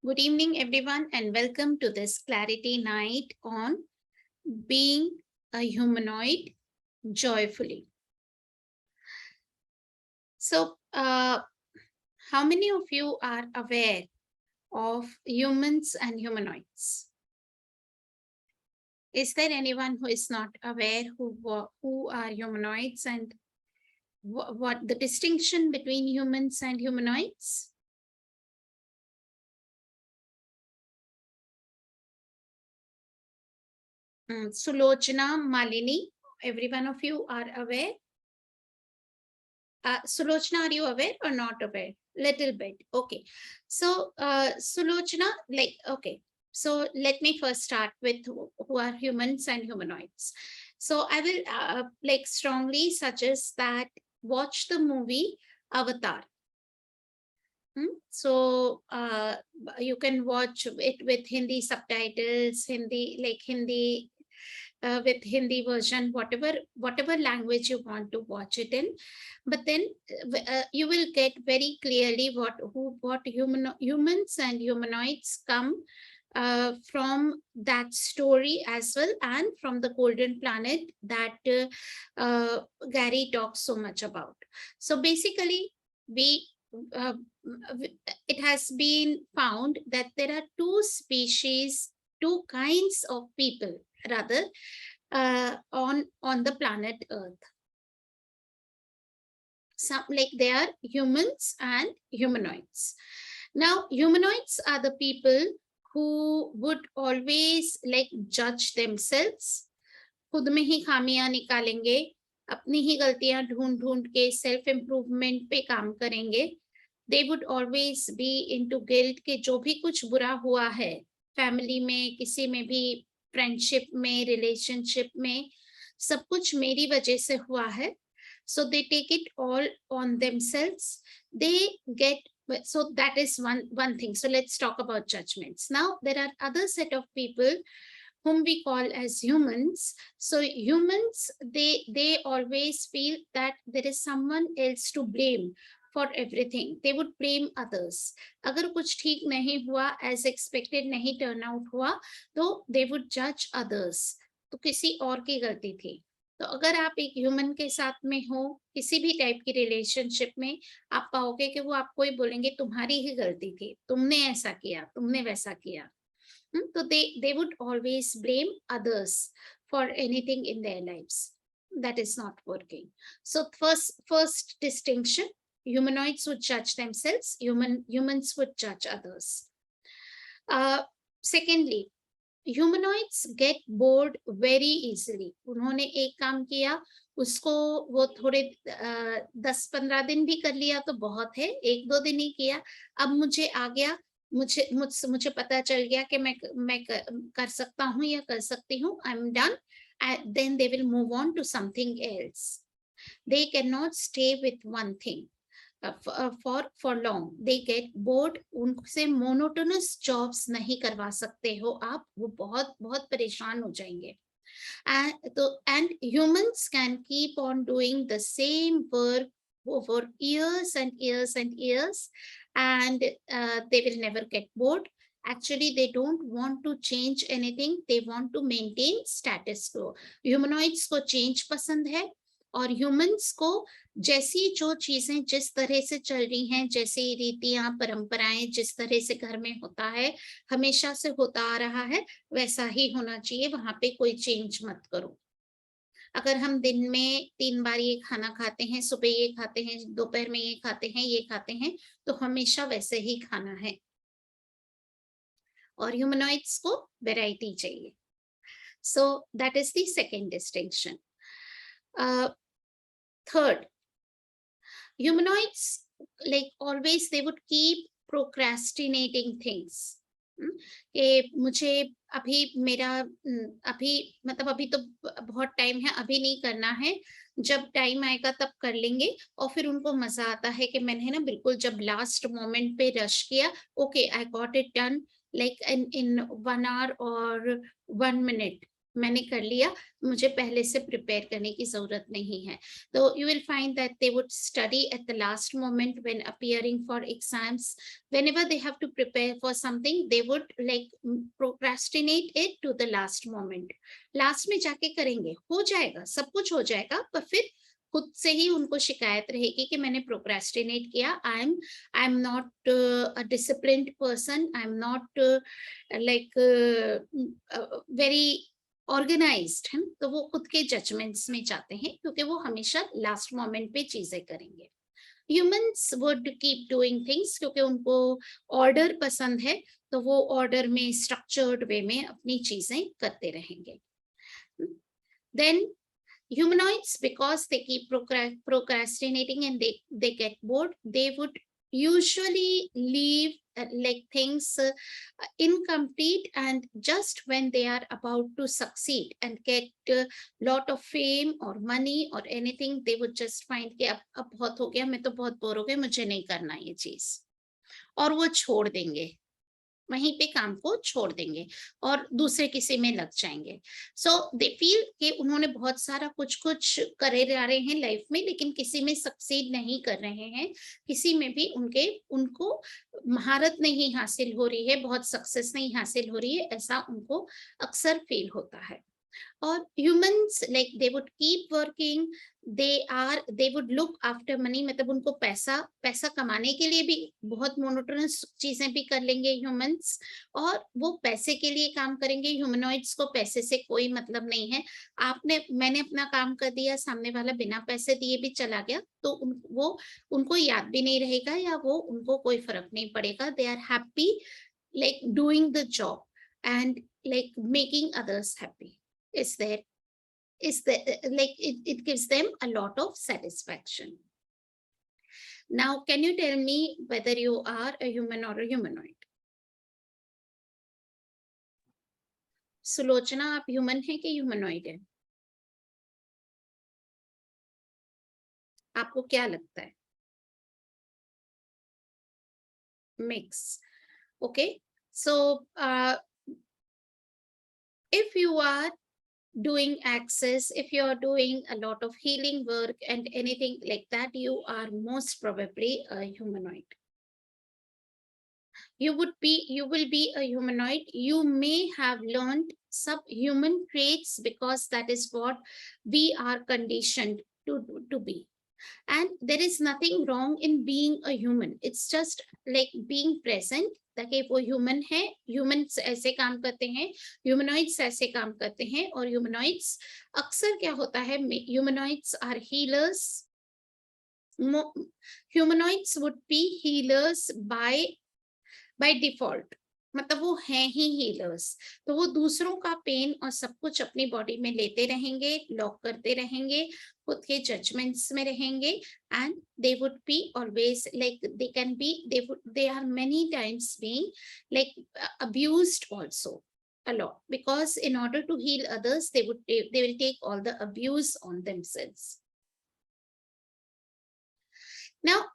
Good evening, everyone, and welcome to this Clarity Night on being a humanoid joyfully. So, how many of you are aware of humans and humanoids? Is there anyone who is not aware who are humanoids and what the distinction between humans and humanoids? Sulochana, Malini, every one of you are aware? Sulochana, are you aware or not aware? Little bit. Okay. So, Sulochana, okay. So let me first start with who are humans and humanoids. So I will strongly suggest that watch the movie Avatar. So you can watch it with Hindi subtitles, Hindi with Hindi version, whatever language you want to watch it in. But then you will get very clearly what humans and humanoids come from that story as well, and from the golden planet that Gary talks so much about. So basically, we uh, it has been found that there are two kinds of people rather on the planet Earth. Some like they are humans and humanoids. Now, humanoids are the people who would always judge themselves. खुद में ही खामियां निकालेंगे, अपनी ही गलतियां ढूंढ ढूंढ के self improvement पे काम करेंगे. They would always be into guilt कि जो भी कुछ बुरा हुआ है फैमिली में, किसी में भी, फ्रेंडशिप में, रिलेशनशिप में, सब कुछ मेरी वजह से हुआ है. So they take it all on themselves. They get, so that is one thing. So let's talk about judgments. Now there are other set of people whom we call as humans. So humans, they always feel that there is someone else to blame for everything. They would blame others. अगर कुछ ठीक नहीं हुआ, as expected नहीं turn out हुआ, तो they would judge others. तो किसी और की गलती थी. तो अगर आप एक ह्यूमन के साथ में हो, किसी भी टाइप की रिलेशनशिप में, आप पाओगे कि वो आपको ही बोलेंगे तुम्हारी ही गलती थी, तुमने ऐसा किया, तुमने वैसा किया. So they would always blame others for anything in their lives that is not working. So first distinction, humanoids would judge themselves, humans would judge others. Secondly, humanoids get bored very easily. उन्होंने एक काम किया, उसको वो थोड़े 10-15 दिन भी कर लिया तो बहुत है, 1-2 दिन ही किया, अब मुझे आ गया, मुझे पता चल गया कि मैं कर सकता हूँ या कर सकती हूँ, I am done, and then they will move on to something else. They cannot stay with one thing for long. They get bored. उनसे monotonous jobs नहीं करवा सकते हो आप, वो बहुत बहुत परेशान हो जाएंगे. And humans can keep on doing the same work for years and years and years, and they will never get bored. Actually, they don't want to change anything. They want to maintain status quo. Humanoids को change पसंद है, और humans को जैसी जो चीजें जिस तरह से चल रही हैं, जैसी रीतियां परंपराएं जिस तरह से घर में होता है, हमेशा से होता आ रहा है, वैसा ही होना चाहिए, वहां पे कोई चेंज मत करो. अगर हम दिन में 3 बार ये खाना खाते हैं, सुबह ये खाते हैं, दोपहर में ये खाते हैं, ये खाते हैं, तो हमेशा वैसे ही खाना है. और ह्यूमनॉइड्स को वैरायटी चाहिए. So that is the second distinction. Third, humanoids, like always, they would keep procrastinating things. कि मुझे अभी मतलब अभी तो बहुत टाइम है, अभी नहीं करना है, जब टाइम आएगा तब कर लेंगे. और फिर उनको मजा आता है कि मैंने ना बिल्कुल जब लास्ट मोमेंट पे रश किया, okay I got it done, like in 1 hour or 1 minute. मैंने कर लिया, मुझे पहले से प्रिपेयर करने की जरूरत नहीं है. तो you will find that they would study at the last moment when appearing for exams. whenever they have to prepare for something, they would like procrastinate it to the last moment. Last में जाके करेंगे, हो जाएगा, सब कुछ हो जाएगा, पर फिर खुद से ही उनको शिकायत रहेगी कि मैंने प्रोक्रेस्टिनेट किया. I am not a disciplined person, I am not like very organised है. तो वो खुद के जजमेंट्स में जाते हैं क्योंकि वो हमेशा लास्ट मोमेंट पे चीजें करेंगे. Humans would keep doing things क्योंकि उनको ऑर्डर पसंद है, तो वो ऑर्डर में स्ट्रक्चर्ड वे में अपनी चीजें करते रहेंगे. Then humanoids, because they keep procrastinating and they get bored, they would usually leave like things incomplete, and just when they are about to succeed and get a lot of fame or money or anything, they would just find कि अब बहुत हो गया, मैं तो बहुत bore हो गई, मुझे नहीं करना ये चीज, और वो छोड़ देंगे, वहीं पे काम को छोड़ देंगे और दूसरे किसी में लग जाएंगे. सो दे फील कि उन्होंने बहुत सारा कुछ कुछ करे जा रहे हैं लाइफ में, लेकिन किसी में सक्सीड नहीं कर रहे हैं, किसी में भी उनको महारत नहीं हासिल हो रही है, बहुत सक्सेस नहीं हासिल हो रही है, ऐसा उनको अक्सर फील होता है. और humans like they would keep working, they would look after money, मतलब उनको पैसा कमाने के लिए भी बहुत मोनोटोनस चीजें भी कर लेंगे humans, और वो पैसे के लिए काम करेंगे. ह्यूमनॉइड्स को पैसे से कोई मतलब नहीं है. मैंने अपना काम कर दिया, सामने वाला बिना पैसे दिए भी चला गया, तो उनको याद भी नहीं रहेगा, या वो उनको कोई फर्क नहीं पड़ेगा. They are happy like doing the job and like making others happy. Is there like it gives them a lot of satisfaction. Now can you tell me whether you are a human or a humanoid? Sulochana, आप human है कि humanoid है? आपको क्या लगता है? Mix. Okay, so if you are doing access, if you are doing a lot of healing work and anything like that, you are most probably a humanoid. You will be a humanoid. You may have learned subhuman traits because that is what we are conditioned to be. And there is nothing wrong in being a human. It's just like being present, ताकि वो human है, humans ऐसे काम करते हैं, humanoids ऐसे काम करते हैं. और ह्यूमनॉइड्स अक्सर क्या होता है, humanoids are healers. Humanoids would be healers by default, मतलब वो हैं ही हीलर्स. तो वो दूसरों का पेन और सब कुछ अपनी बॉडी में लेते रहेंगे, लॉक करते रहेंगे, खुद के जजमेंट्स में रहेंगे. And they would be always like they are many times being like abused also a lot, because in order to heal others, they will take all the abuse on themselves. Now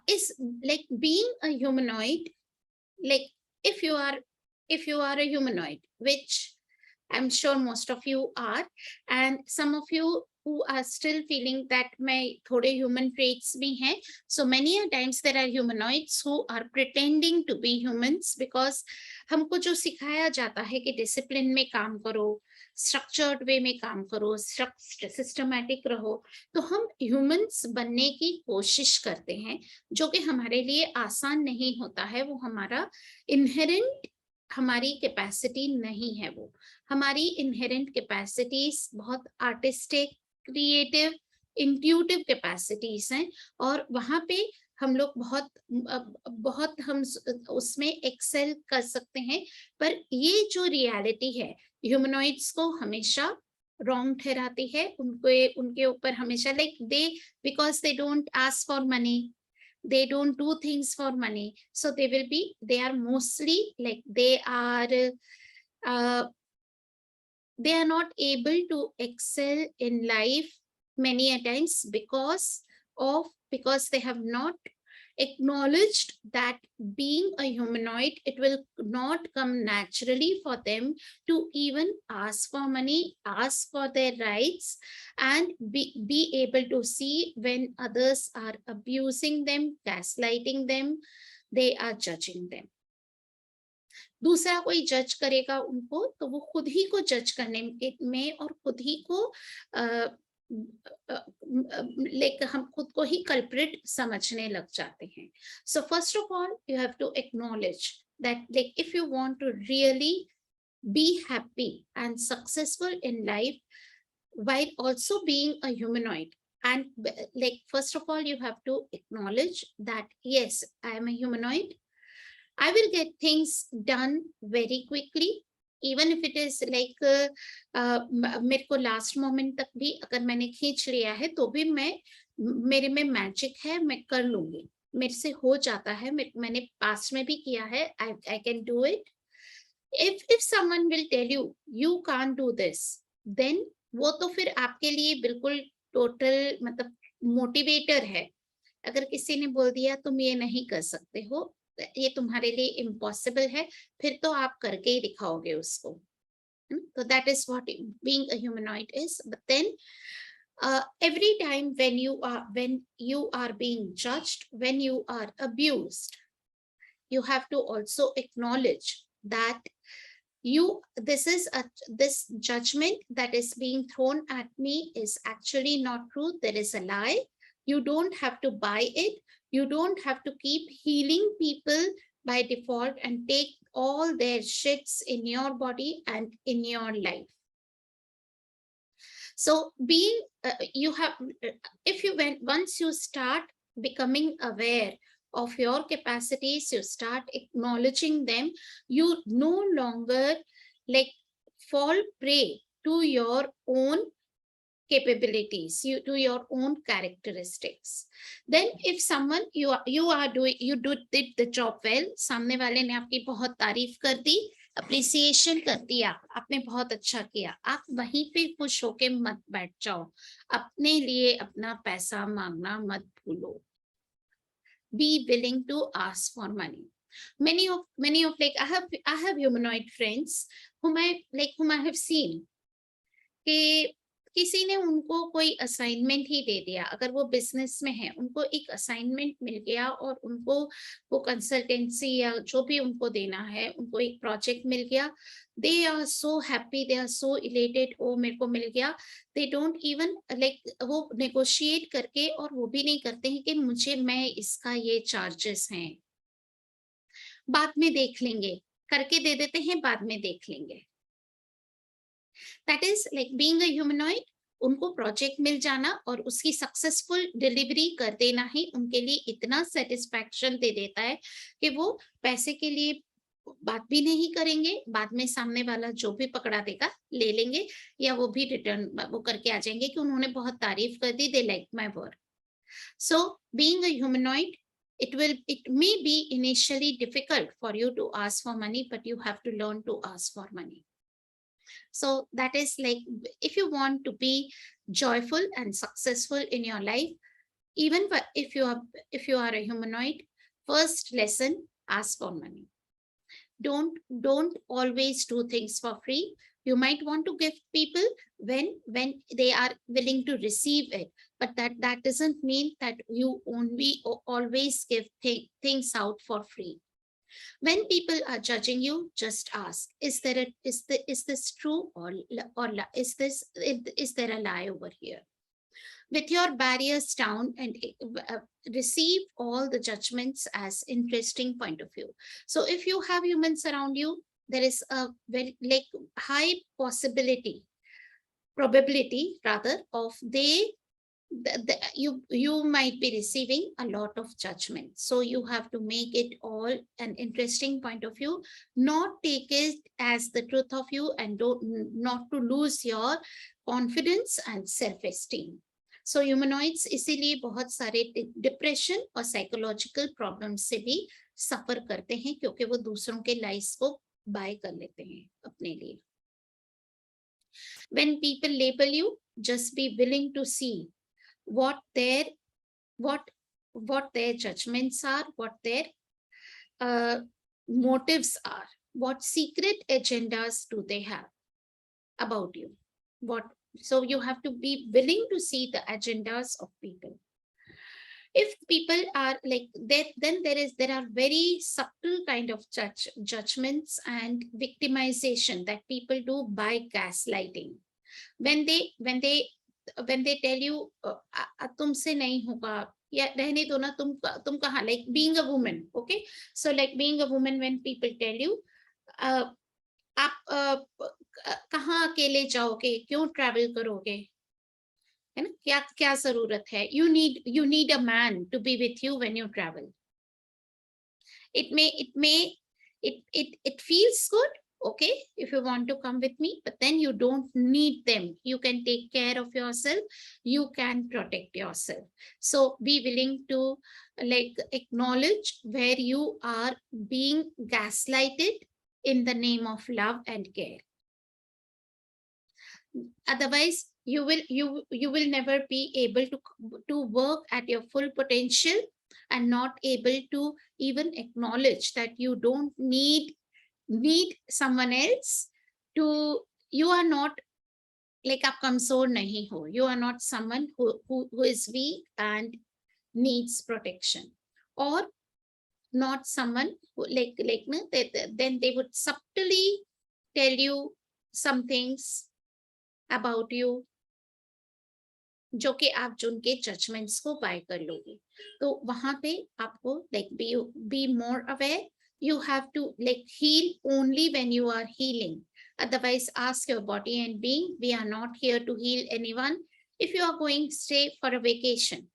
is like being a humanoid, like if you are a humanoid, which I'm sure most of you are, and some of you who are still feeling that my thode human traits bhi hain. So many a times there are humanoids who are pretending to be humans, because हमको जो सिखाया जाता है कि discipline में काम करो, structured way में काम करो, सिस्टमैटिक रहो, तो हम ह्यूमंस बनने की कोशिश करते हैं, जो कि हमारे लिए आसान नहीं होता है. वो हमारा इनहेरेंट, हमारी कैपेसिटी नहीं है. वो हमारी इनहेरेंट कैपेसिटीज बहुत आर्टिस्टिक, क्रिएटिव, इंट्यूटिव कैपेसिटीज हैं, और वहां पे हम लोग बहुत हम उसमें एक्सेल कर सकते हैं. पर ये जो रियलिटी है ह्यूमनॉइड्स को हमेशा रॉन्ग ठहराती है. उनके ऊपर हमेशा like because they don't ask for money, they don't do things for money, so they are mostly like they are not able to excel in life many a times because they have not acknowledged that being a humanoid, it will not come naturally for them to even ask for money, ask for their rights, and be able to see when others are abusing them, gaslighting them, they are judging them. दूसरा कोई जज करेगा उनको तो वो खुद ही को जज करने में और खुद ही को लाइक हम खुद को ही कल्प्रिट समझने लग जाते हैं. So first of all you have to acknowledge that like if you want to really be happy and successful in life while also being a humanoid, and like first of all you have to acknowledge that yes, I am a humanoid. I will get things done very quickly, even if it is like मेरे को last moment तक भी अगर मैंने खींच लिया है तो भी मैं मेरे में मैजिक है, मैं कर लूंगी, मेरे से हो जाता है, मैंने पास्ट में भी किया है, I can do it. if someone will tell you you can't do this, then वो तो फिर आपके लिए बिल्कुल टोटल मतलब मोटिवेटर है. अगर किसी ने बोल दिया तुम ये नहीं कर सकते हो, ये तुम्हारे लिए इम्पॉसिबल है, फिर तो आप करके ही दिखाओगे उसको. So that is what being a humanoid is. But then every time when you are being judged, when you are abused, you have to also acknowledge that this judgment that is being thrown at me is actually not true. There is a lie. You don't have to buy it. You don't have to keep healing people by default and take all their shits in your body and in your life. So once you start becoming aware of your capacities, you start acknowledging them, you no longer like fall prey to your own capabilities, to your own characteristics. Then if someone you did the job well, सामने वाले ने आपकी बहुत तारीफ कर दी, appreciation कर दिया, आपने बहुत अच्छा किया, आप वहीं पे खुश होके मत बैठ जाओ, अपने लिए अपना पैसा मांगना मत भूलो. Be willing to ask for money. Many of like I have humanoid friends whom I have seen कि किसी ने उनको कोई असाइनमेंट ही दे दिया, अगर वो बिजनेस में है, उनको एक असाइनमेंट मिल गया और उनको वो कंसल्टेंसी या जो भी उनको देना है, उनको एक प्रोजेक्ट मिल गया. They are so happy, they are so elated, ओ मेरे को मिल गया. दे डोंट इवन लाइक वो नेगोशिएट करके और वो भी नहीं करते हैं कि मैं इसका ये चार्जेस हैं, बाद में देख लेंगे, करके दे देते हैं, बाद में देख लेंगे. That is like being a humanoid. उनको प्रोजेक्ट मिल जाना और उसकी सक्सेसफुल डिलीवरी कर देना ही उनके लिए इतना सेटिस्फैक्शन दे देता है कि वो पैसे के लिए बात भी नहीं करेंगे, बाद में सामने वाला जो भी पकड़ा देगा ले लेंगे, या वो भी रिटर्न वो करके आ जाएंगे कि उन्होंने बहुत तारीफ कर दी, they like my work. So being a humanoid, it may be initially difficult for you to ask for money, but you have to learn to ask for money. So that is like, if you want to be joyful and successful in your life, even if you are a humanoid, first lesson, ask for money. Don't always do things for free. You might want to give people when they are willing to receive it, but that doesn't mean that you only always give things out for free. When people are judging you, just ask, is this true, or is there a lie over here? With your barriers down, and receive all the judgments as interesting point of view. So if you have humans around you, there is a very like high probability rather of you might be receiving a lot of judgment. So you have to make it all an interesting point of view, not take it as the truth of you, and not to lose your confidence and self-esteem. So humanoids इसीलिए बहुत सारे depression और psychological problem से भी सफर करते हैं, क्योंकि वो दूसरों के लाइफ को बाय कर लेते हैं अपने लिए. When people label you, just be willing to see what what their judgments are, what their motives are, what secret agendas do they have about you. What So you have to be willing to see the agendas of people. If people are like that, then there are very subtle kind of judgments and victimization that people do by gaslighting. When they tell you तुमसे नहीं होगा, या रहने दो ना, तुम कहाँ, like being a woman, okay, so like being a woman, when people tell you आप कहाँ अकेले जाओगे, क्यों ट्रैवल करोगे, है ना, क्या क्या जरूरत है, you need a man to be with you when you travel. It feels good, okay, if you want to come with me, but then you don't need them. You can take care of yourself, you can protect yourself. So be willing to like acknowledge where you are being gaslighted in the name of love and care. Otherwise you will never be able to work at your full potential, and not able to even acknowledge that you don't need someone else to. You are not like आप कमजोर नहीं हो, you are not someone who is weak and needs protection, or not someone who like no, then they would subtly tell you some things about you जो कि आप उनके judgements को bye कर लोगे. तो वहां पे आपको like B more aware. You have to like heal only when you are healing. Otherwise, ask your body and being, we are not here to heal anyone. If you are going stay for a vacation,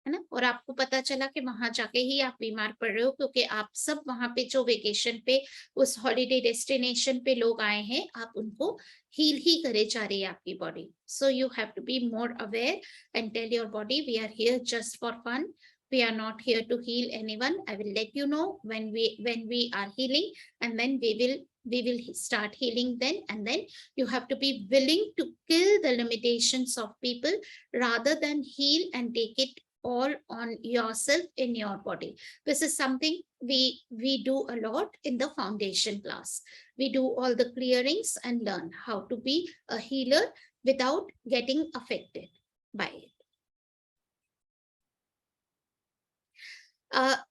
है ना, और आपको पता चला कि वहां जाके ही आप बीमार पड़ रहे हो, क्योंकि आप सब वहां पे जो वेकेशन पे उस हॉलिडे डेस्टिनेशन पे लोग आए हैं, आप उनको हील ही करे जा रही है आपकी body. So you have to be more aware and tell your body, we are here just for fun. We are not here to heal anyone. I will let you know when we are healing, and then we will start healing then. And then you have to be willing to kill the limitations of people rather than heal and take it all on yourself in your body. This is something we do a lot in the foundation class. We do all the clearings and learn how to be a healer without getting affected by it.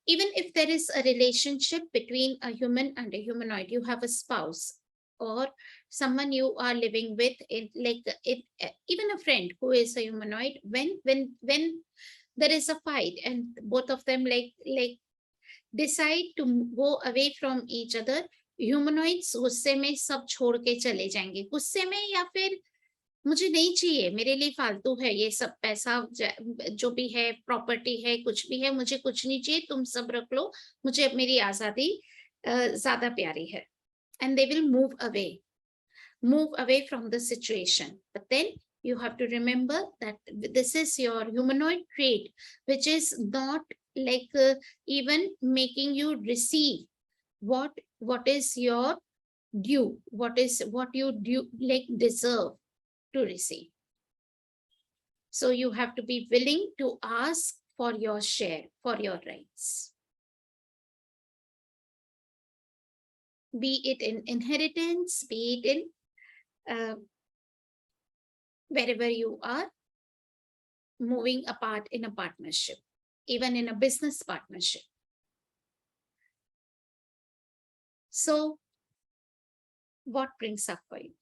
Even if there is a relationship between a human and a humanoid, you have a spouse or someone you are living with, even a friend who is a humanoid, when there is a fight and both of them like decide to go away from each other, humanoids गुस्से में सब छोड़ के चले जाएंगे. गुस्से में, या फिर मुझे नहीं चाहिए, मेरे लिए फालतू है ये सब पैसा, जो भी है प्रॉपर्टी है, कुछ भी है, मुझे कुछ नहीं चाहिए, तुम सब रख लो, मुझे मेरी आजादी ज्यादा प्यारी है. And they will move away from the situation. But then you have to remember that this is your humanoid trait, which is not like even making you receive what is your due, what you do like deserve to receive. So you have to be willing to ask for your share, for your rights. Be it in inheritance, be it in wherever you are moving apart in a partnership, even in a business partnership. So what brings up for you?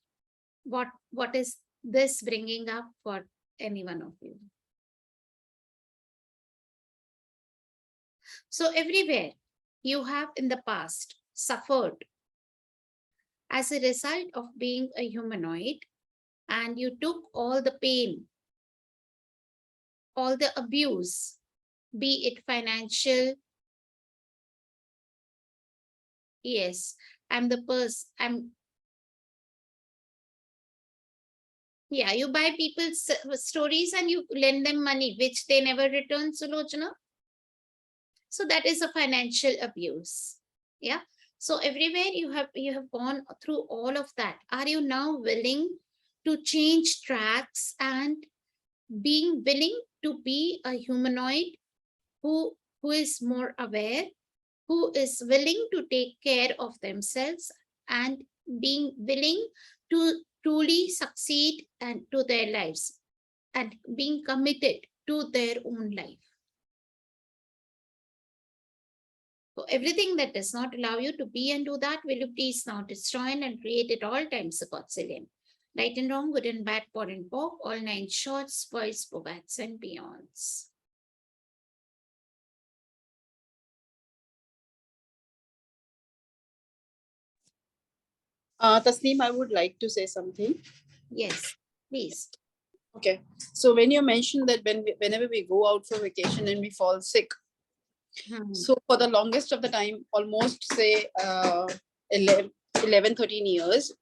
What is this bringing up for any one of you? So everywhere you have in the past suffered as a result of being a humanoid, and you took all the pain, all the abuse, be it financial. Yes, yeah, you buy people's stories and you lend them money, which they never return, Sulochana. So that is a financial abuse. Yeah. So everywhere you have gone through all of that. Are you now willing to change tracks and being willing to be a humanoid who is more aware, who is willing to take care of themselves and being willing to truly succeed and to their lives and being committed to their own life. So everything that does not allow you to be and do that, will you please now destroy and create at all times a Godzillion. Right and wrong, good and bad, poor and poor, all nine shorts, boys, bobats, and beyonds. Tasneem, I would like to say something. Yes, please. Okay. So when you mentioned that whenever we go out for vacation and we fall sick, so for the longest of the time, almost say 11, 13 years,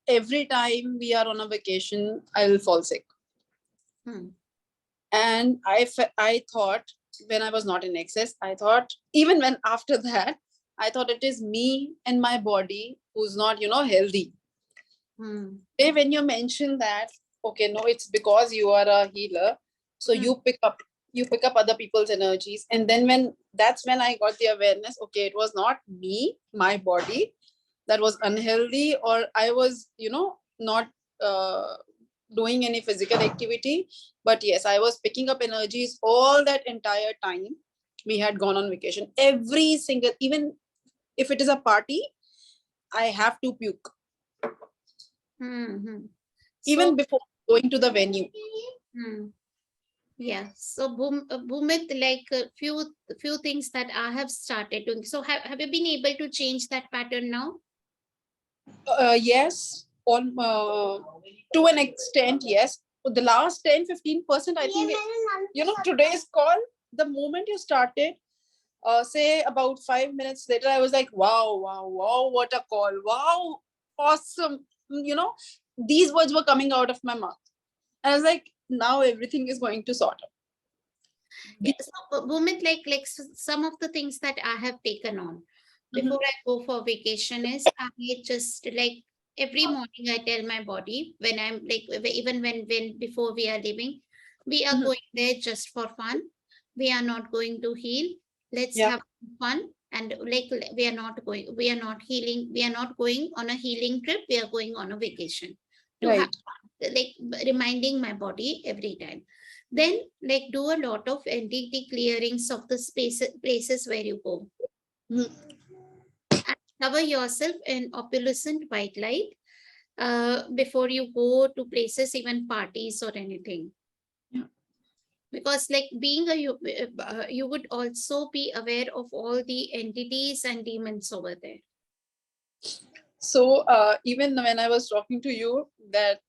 every time we are on a vacation, I will fall sick. And I thought when I was not in excess, I thought even when after that, I thought it is me and my body who's not, healthy. When you mention that, okay, no, it's because you are a healer, so you pick up other people's energies, and then that's when I got the awareness, okay, it was not me, my body, that was unhealthy, or I was not doing any physical activity, but yes, I was picking up energies all that entire time we had gone on vacation. Every single, even if it is a party, I have to puke. Even before going to the venue. Yeah. So Bhumit, like a few things that I have started doing. So have you been able to change that pattern now? Yes, on to an extent, yes. But the last 10-15%, I think, today's call, the moment you started, say about 5 minutes later, I was like, wow, wow, wow, what a call. Wow, awesome. These words were coming out of my mouth. And I was like, now everything is going to sort out. Yeah. So Bhumit, like some of the things that I have taken on before I go for vacation is I just like every morning I tell my body when I'm like even when before we are leaving, we are going there just for fun. We are not going to heal. Let's have fun. And like we are not healing, we are not going on a healing trip, we are going on a vacation to have fun. Like reminding my body every time. Then like do a lot of entity clearings of the places where you go. And cover yourself in opalescent white light before you go to places, even parties or anything. Because like being you would also be aware of all the entities and demons over there. So even when I was talking to you that,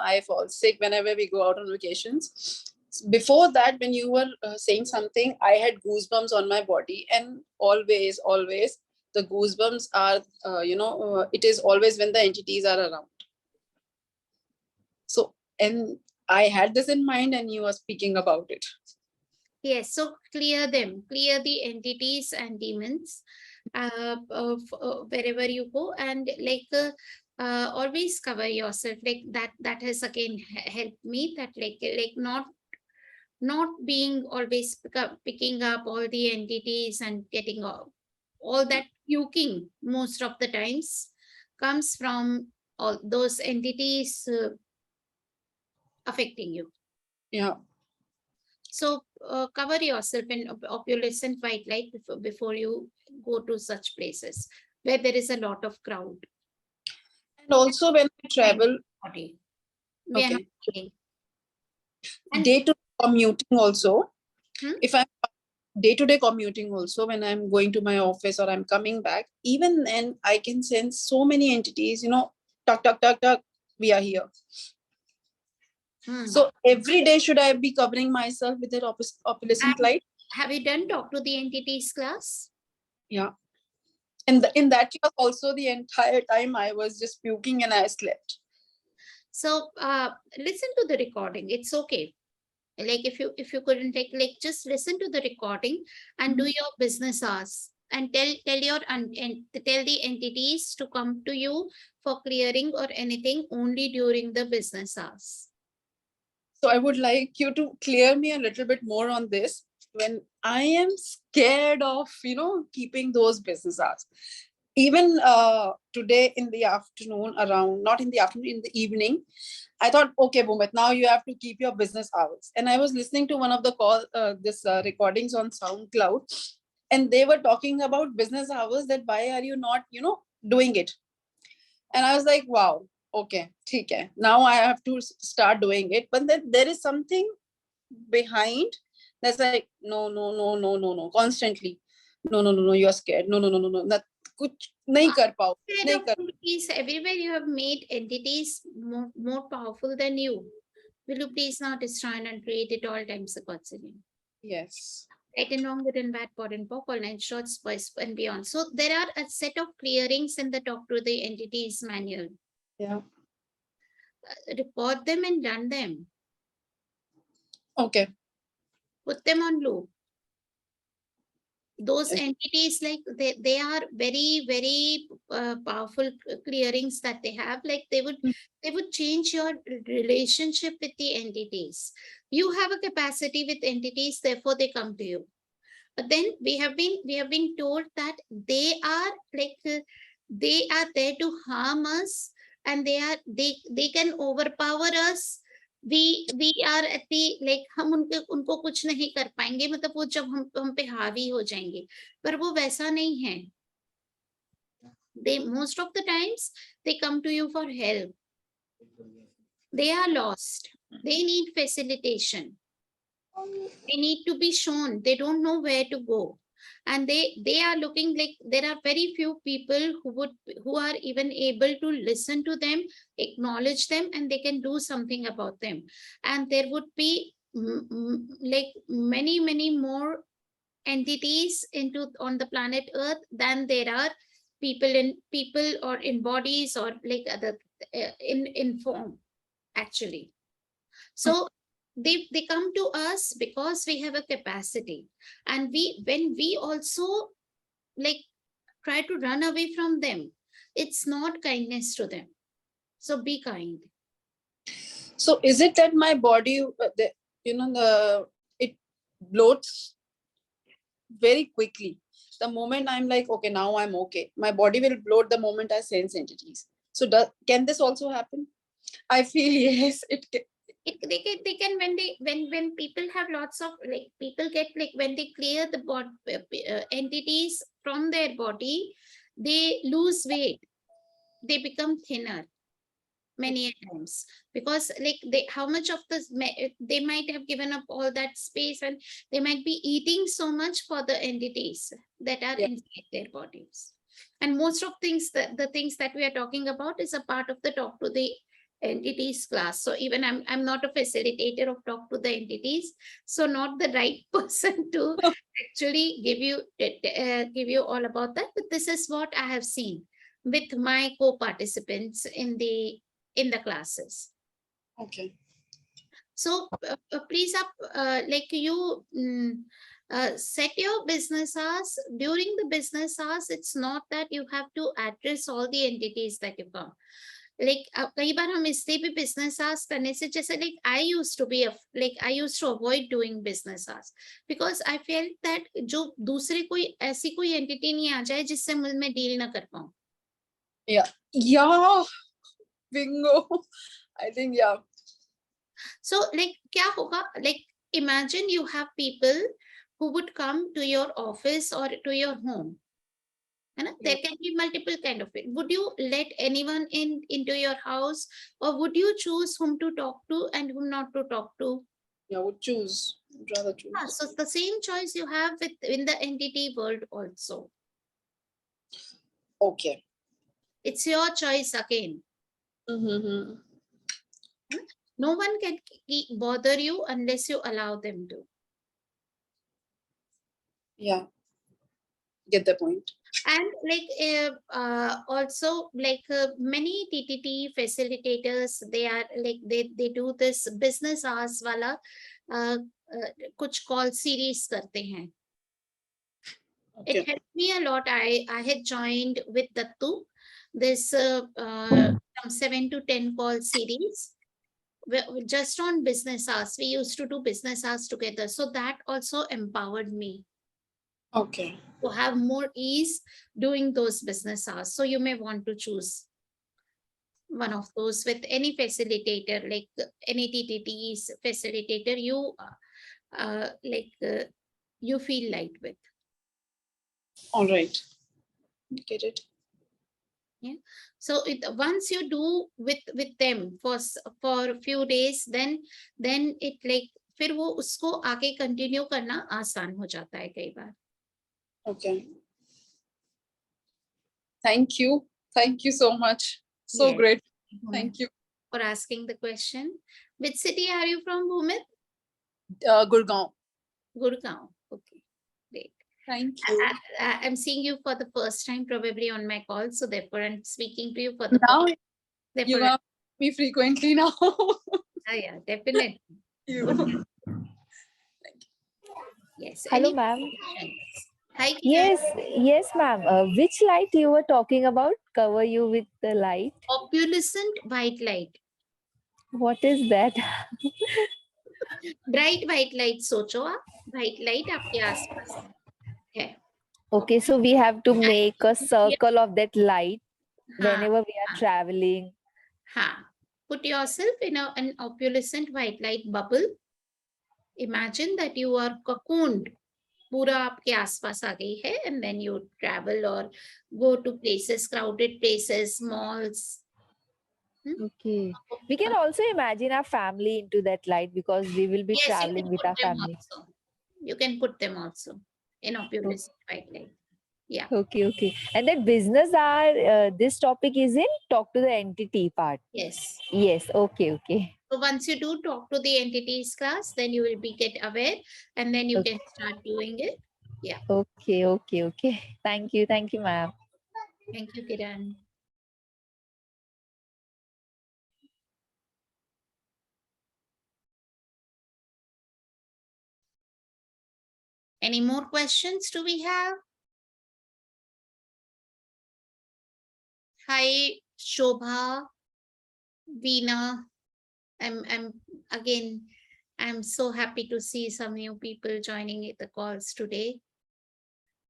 I fall sick whenever we go out on vacations. Before that, when you were saying something, I had goosebumps on my body, and always, always the goosebumps are, it is always when the entities are around. So, and I had this in mind and you were speaking about it. Yes, so clear them, clear the entities and demons wherever you go, and like always cover yourself. Like that has again helped me, that like not being always picking up all the entities and getting all that puking most of the times comes from all those entities affecting you. Yeah. So cover yourself in opulent white light before you go to such places where there is a lot of crowd. And also when I travel, we are not eating. Day-to-day commuting also, if I'm day-to-day commuting also, when I'm going to my office or I'm coming back, even then I can sense so many entities, tuck, tuck, tuck, tuck, we are here. So every day should I be covering myself with that opalescent light? Have you done talk to the entities class? Yeah. And in that class also, the entire time I was just puking and I slept. So listen to the recording. It's okay. Like if you couldn't like just listen to the recording and do your business hours and tell your and tell the entities to come to you for clearing or anything only during the business hours. So I would like you to clear me a little bit more on this. When I am scared of, keeping those business hours, even today in the afternoon, around, not in the afternoon, in the evening, I thought, okay, Bhumit, now you have to keep your business hours. And I was listening to one of the this recordings on SoundCloud, and they were talking about business hours, that why are you not, doing it? And I was like, wow, okay, okay. Now I have to start doing it. But then there is something behind that's like, no, no, no, no, no, no, constantly. No, no, no, no, you're scared. No, no, no, no, no. That kuch nahi kar pao. Instead Nahi of kar. entities, everywhere you have made entities more powerful than you. Will you please not destroy and create it all times a quadrillion? Yes. Right and wrong, good and bad, pot and pop, all nine shorts, boys and beyond. So there are a set of clearings in the talk to the entities manual. Yeah. Report them and run them. Okay. Put them on loop. Those entities, like they are very powerful clearings that they have. Like they would change your relationship with the entities. You have a capacity with entities, therefore they come to you. But then we have been told that they are they are there to harm us, and they can overpower us. We are at the हम उनको कुछ नहीं कर पाएंगे, मतलब वो जब हम पे हावी हो जाएंगे, पर वो वैसा नहीं है. They most of the times they come to you for help. They are lost. They need facilitation. They need to be shown. They don't know where to go, and they are looking like there are very few people who are even able to listen to them, acknowledge them, and they can do something about them. And there would be like many more entities into on the planet Earth than there are people or in bodies or like other in form actually. So they come to us because we have a capacity, and when we also like try to run away from them, it's not kindness to them. So be kind. So is it that my body, it bloats very quickly? The moment I'm like, okay, now I'm okay, my body will bloat the moment I sense entities. So can this also happen? I feel yes, it can. They can when people have lots of like people get like when they clear the entities from their body, they lose weight, they become thinner many times, because like how much of this they might have given up all that space, and they might be eating so much for the entities that are inside their bodies. And most of things that the things that we are talking about is a part of the talk to the entities class. So even I'm not a facilitator of talk to the entities, so not the right person to actually give you all about that. But this is what I have seen with my co-participants in the classes. Okay. So please up like you set your business hours. During the business hours, it's not that you have to address all the entities that you come. Like कई बार हम इसलिए भी business hours करने से, जैसे like I used to avoid doing business hours because I felt that जो दूसरे कोई ऐसी कोई entity नहीं आ जाए जिससे मैं deal ना कर पाऊँ. Yeah, bingo. I think So like क्या होगा, like imagine you have people who would come to your office or to your home. There can be multiple kind of it. Would you let anyone into your house, or would you choose whom to talk to and whom not to talk to? Yeah, would choose. Would rather choose. So the same choice you have in the entity world also. Okay. It's your choice again. Mm-hmm. No one can bother you unless you allow them to. Yeah. Get the point. And like also like many TTT facilitators, they are like they do this business hours wala kuch call series karte hain. Okay. It helped me a lot. I had joined with Dattu this from 7 to 10 call series. just on business hours. We used to do business hours together. So that also empowered me Okay. to have more ease doing those business hours. So you may want to choose one of those with any facilitator, like any TTT's facilitator you feel light with. All right. Get it. Yeah. So once you do with them for a few days, then it like फिर वो उसको आगे continue करना आसान हो जाता है कई बार. Okay. Thank you. Thank you so much. So Yes. great. Thank you. For asking the question. Which city are you from, Bhumit? Gurgaon. Gurgaon. Okay, great. Thank you. I'm seeing you for the first time probably on my call, so therefore I'm speaking to you for the Now first. you're gonna me frequently now. Yeah, definitely. You. Yes. Hello, Any ma'am. questions? Hi, Kiran. Yes, yes, ma'am. Which light you were talking about? Cover you with the light. Opalescent white light. What is that? Bright white light सोचो आप. White light आपके आसपास है. Okay, so we have to make a circle of that light हाँ, whenever we are traveling. हाँ. Put yourself in an opalescent white light bubble. Imagine that you are cocooned. पूरा आपके आसपास आ गई है, and then you travel or go to places, crowded places, malls. Okay. We can also imagine our family into that light because we will be Yes, you traveling can with put our them family. also. You can put them also in opulent white light. Yeah. Okay, okay. And that business hour, this topic is in talk to the entity part. Yes. Yes, okay, okay. So once you do talk to the entities class, then you will be get aware, and then you can start doing it. Yeah. Okay, okay, okay. Thank you, ma'am. Thank you, Kiran. Any more questions do we have? Hi, Shobha, Veena. I'm so happy to see some new people joining the calls today.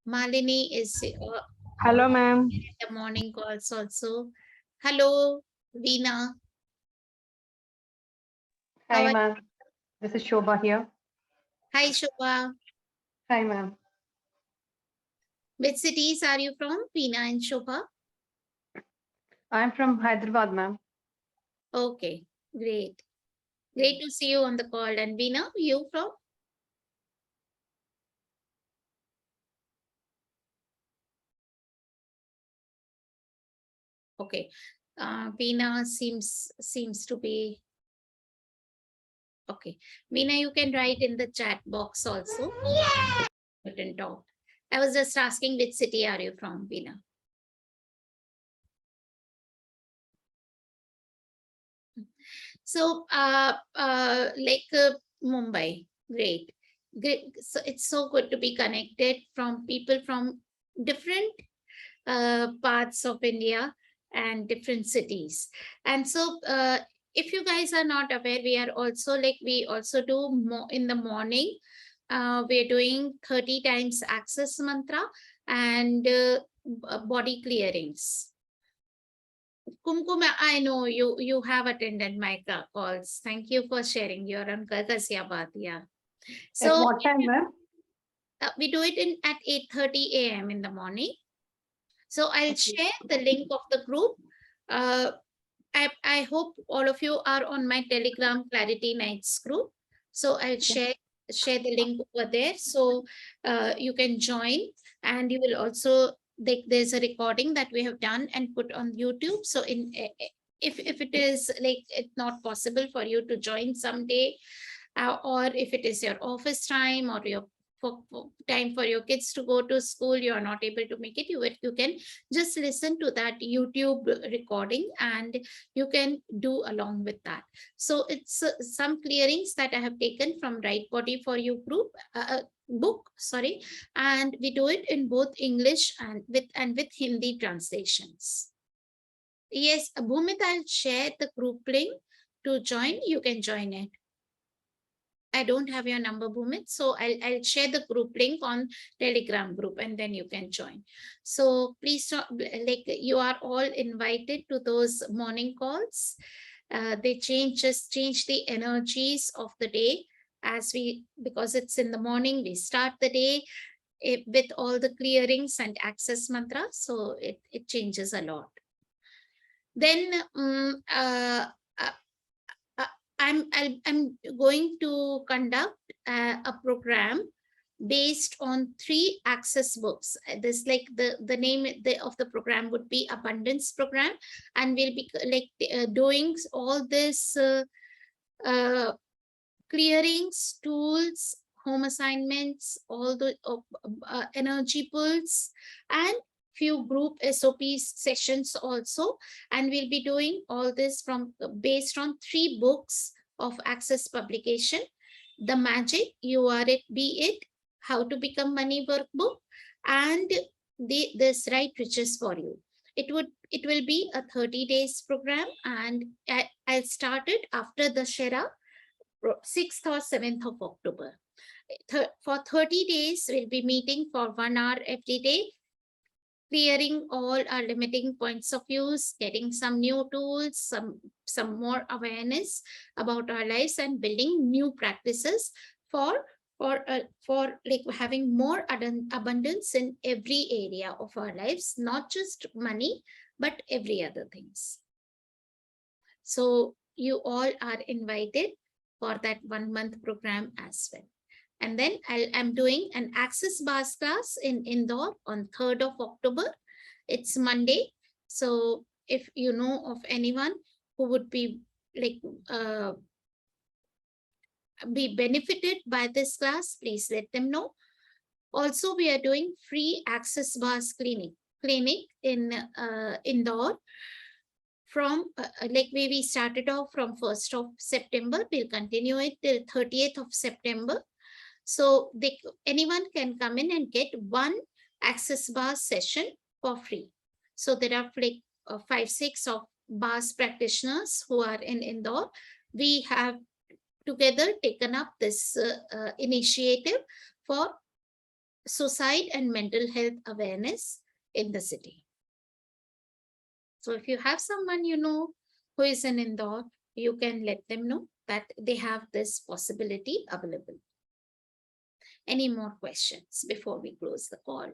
Malini is Hello, ma'am. the morning calls also. Hello, Veena. How Hi, are ma'am. This is Shobha here. Hi, Shobha. Hi, ma'am. Which cities are you from, Veena and Shobha? I'm from Hyderabad, ma'am. Okay, great. Great to see you on the call. And Veena, you from? Okay. Veena seems to be okay. Veena, you can write in the chat box also. Written talk. I was just asking which city are you from, Veena? So, Mumbai, great. Great. So it's so good to be connected from people from different parts of India and different cities. And so, if you guys are not aware, we also do more in the morning. We're doing 30 times access mantra and body clearings. Kumkum, I know you have attended my calls. Thank you for sharing your Gagasyabat. Yeah. At So what time, ma'am? we do it at 8:30 a.m. in the morning. So I'll share the link of the group. I hope all of you are on my Telegram Clarity Nights group. So I'll share the link over there. So you can join, and you will also there's a recording that we have done and put on YouTube. So if it is like it's not possible for you to join someday, or if it is your office time or your time for your kids to go to school, you are not able to make it, you can just listen to that YouTube recording and you can do along with that. So it's some clearings that I have taken from Right Body for You group book, sorry, and we do it in both English and with Hindi translations. Yes, Bhumit, I'll share the group link to join, you can join it. I don't have your number, Bhumit, so I'll share the group link on Telegram group, and then you can join. So please, like, you are all invited to those morning calls. They just change the energies of the day, because it's in the morning, we start the day with all the clearings and access mantra, so it changes a lot. Then I'm going to conduct a program based on 3 access books. This, like, the name of the program would be Abundance Program, and we'll be like doing all this clearings, tools, home assignments, all the energy pulls, and few group SOPs sessions also. And we'll be doing all this from based on 3 books of Access publication: The Magic, You Are It, Be It, How to Become Money Workbook, and This Right Riches for You. It will be a 30 days program, and I'll start it after the Shera, 6th or 7th of October. For 30 days, we'll be meeting for 1 hour every day, clearing all our limiting points of views, getting some new tools, some more awareness about our lives, and building new practices for like having more abundance in every area of our lives, not just money, but every other things. So you all are invited for that 1 month program as well. And then I'm doing an Access Bars class in Indore on 3rd of October. It's Monday. So if you know of anyone who would be like be benefited by this class, please let them know. Also, we are doing free Access Bars clinic in Indore. From like we started off from 1st of September, we'll continue it till 30th of September. So anyone can come in and get 1 Access Bar session for free. So there are like 5-6 of bars practitioners who are in Indore. We have together taken up this initiative for suicide and mental health awareness in the city. So if you have someone you know who is in Indore, you can let them know that they have this possibility available. Any more questions before we close the call?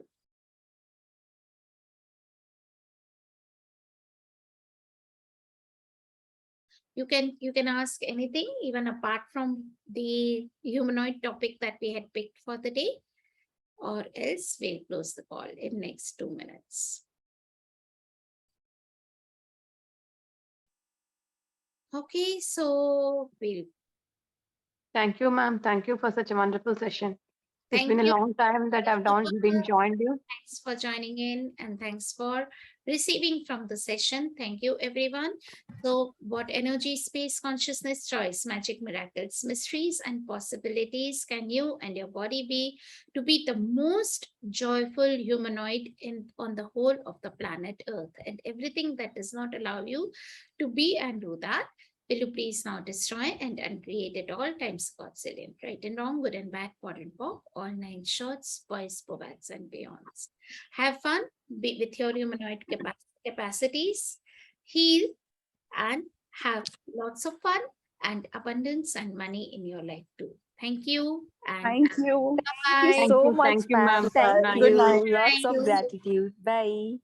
You can ask anything, even apart from the humanoid topic that we had picked for the day, or else we'll close the call in next 2 minutes. Okay, so we'll. Thank you, ma'am. Thank you for such a wonderful session. It's Thank been a you. long time that I've been joined you. Thanks for joining in, and thanks for receiving from the session. Thank you, everyone. So what energy, space, consciousness, choice, magic, miracles, mysteries, and possibilities can you and your body be to be the most joyful humanoid on the whole of the planet Earth? And everything that does not allow you to be and do that, will you please now destroy and uncreate at all times Godzillion, right and wrong, good and bad, pot and pock, all 9 shorts, boys, bobats, and beyonds. Have fun with your humanoid capacities, heal, and have lots of fun and abundance and money in your life too. Thank you. And Thank you. bye-bye. Thank you so much, Thank you, ma'am. ma'am. Thank Good you. night. Lots of Bye. gratitude. Bye.